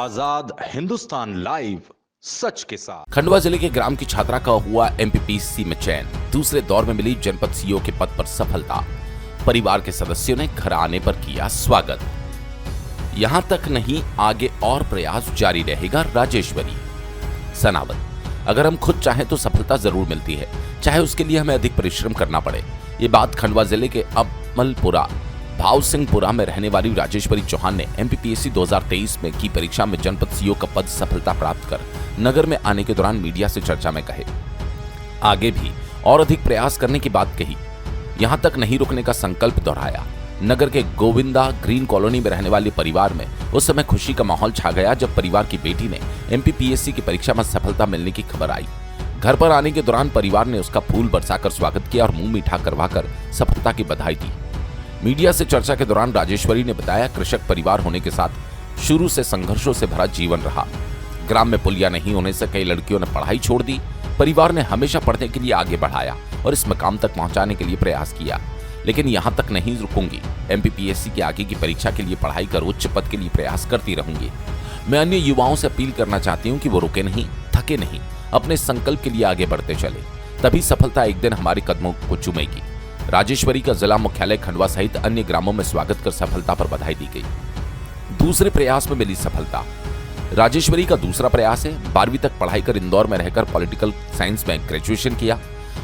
आजाद Hindustan live, सच के साथ। खंडवा जिले के ग्राम की छात्रा का हुआ एमपीपीएससी में चयन। दूसरे दौर में मिली जनपद सीईओ के पद पर सफलता। परिवार के सदस्यों ने घर आने पर किया स्वागत। यहां तक नहीं, आगे और प्रयास जारी रहेगा। राजेश्वरी सनावत, अगर हम खुद चाहें तो सफलता जरूर मिलती है, चाहे उसके लिए हमें अधिक परिश्रम करना पड़े। ये बात खंडवा जिले के अमलपुरा भाव सिंहपुरा में रहने वाली राजेश्वरी चौहान ने एमपीपीएससी 2023 में की परीक्षा में जनपद सीईओ का पद सफलता प्राप्त कर नगर में आने के दौरान मीडिया से चर्चा में कहे। आगे भी और अधिक प्रयास करने की बात कही। यहां तक नहीं रुकने का संकल्प दोहराया। नगर के गोविंदा ग्रीन कॉलोनी में रहने वाले परिवार में उस समय खुशी का माहौल छा गया जब परिवार की बेटी ने एमपीपीएससी की परीक्षा में सफलता मिलने की खबर आई। घर पर आने के दौरान परिवार ने उसका फूल बरसाकर स्वागत किया और मुंह मीठा करवाकर सफलता की बधाई दी। मीडिया से चर्चा के दौरान राजेश्वरी ने बताया, कृषक परिवार होने के साथ शुरू से संघर्षों से भरा जीवन रहा। ग्राम में पुलिया नहीं होने से कई लड़कियों ने पढ़ाई छोड़ दी। परिवार ने हमेशा पढ़ने के लिए आगे बढ़ाया और इस मकाम तक पहुंचाने के लिए प्रयास किया, लेकिन यहां तक नहीं रुकूंगी। एमपीपीएससी के आगे की परीक्षा के लिए पढ़ाई कर उच्च पद के लिए प्रयास करती रहूंगी। मैं अन्य युवाओं से अपील करना चाहती हूं कि वो रुके नहीं, थके नहीं, अपने संकल्प के लिए आगे बढ़ते चले, तभी सफलता एक दिन हमारे कदमों को चूमेगी। राजेश्वरी का जिला मुख्यालय खंडवा सहित अन्य ग्रामों में स्वागत कर सफलता पर बधाई दी गई। दूसरे प्रयास में मिली सफलता। राजेश्वरी का दूसरा प्रयास है। 12वीं तक पढ़ाई कर इंदौर में रहकर पॉलिटिकल साइंस में ग्रेजुएशन किया।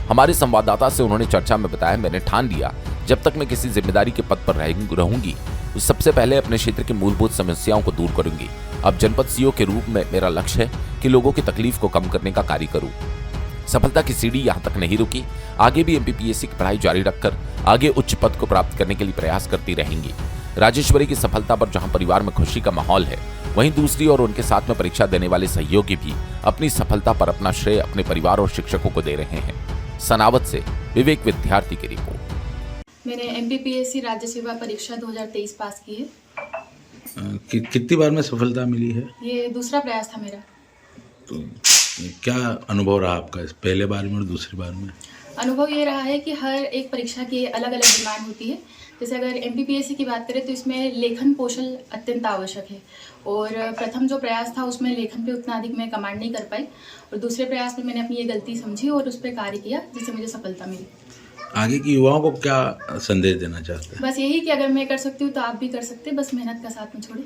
हमारे संवाददाता से उन्होंने चर्चा में बताया, मैंने ठान लिया जब तक मैं किसी जिम्मेदारी के पद पर रहूंगी तो सबसे पहले अपने क्षेत्र की मूलभूत समस्याओं को दूर करूंगी। अब जनपद सीईओ के रूप में मेरा लक्ष्य है कि लोगों की तकलीफ को कम करने का कार्य करूं। सफलता की सीढ़ी यहां तक नहीं रुकी, आगे भी एमपीपीएससी की पढ़ाई जारी रखकर आगे उच्च पद को प्राप्त करने के लिए प्रयास करती रहेंगी। राजेश्वरी की सफलता पर जहां परिवार में खुशी का माहौल है, वहीं दूसरी ओर उनके साथ में परीक्षा देने वाले सहयोगी भी अपनी सफलता पर अपना श्रेय अपने परिवार और शिक्षकों को दे रहे हैं। सनावत से विवेक विद्यार्थी की रिपोर्ट। मैंने एमपीपीएससी राज्य सेवा परीक्षा 2023 पास की है। कितनी बार में सफलता मिली है? ये दूसरा प्रयास था मेरा। तो क्या अनुभव रहा आपका इस पहले बार में और दूसरी बार में? अनुभव ये रहा है कि हर एक परीक्षा की अलग अलग डिमांड होती है। जैसे अगर एमपीपीएससी की बात करें तो इसमें लेखन कौशल अत्यंत आवश्यक है, और प्रथम जो प्रयास था उसमें लेखन पे उतना अधिक मैं कमांड नहीं कर पाई, और दूसरे प्रयास में मैंने अपनी ये गलती समझी और उस पर कार्य किया, जिससे मुझे सफलता मिली। आगे की युवाओं को क्या संदेश देना चाहते हैं? बस यही कि अगर मैं कर सकती हूँ तो आप भी कर सकते हैं, बस मेहनत का साथ में छोड़े।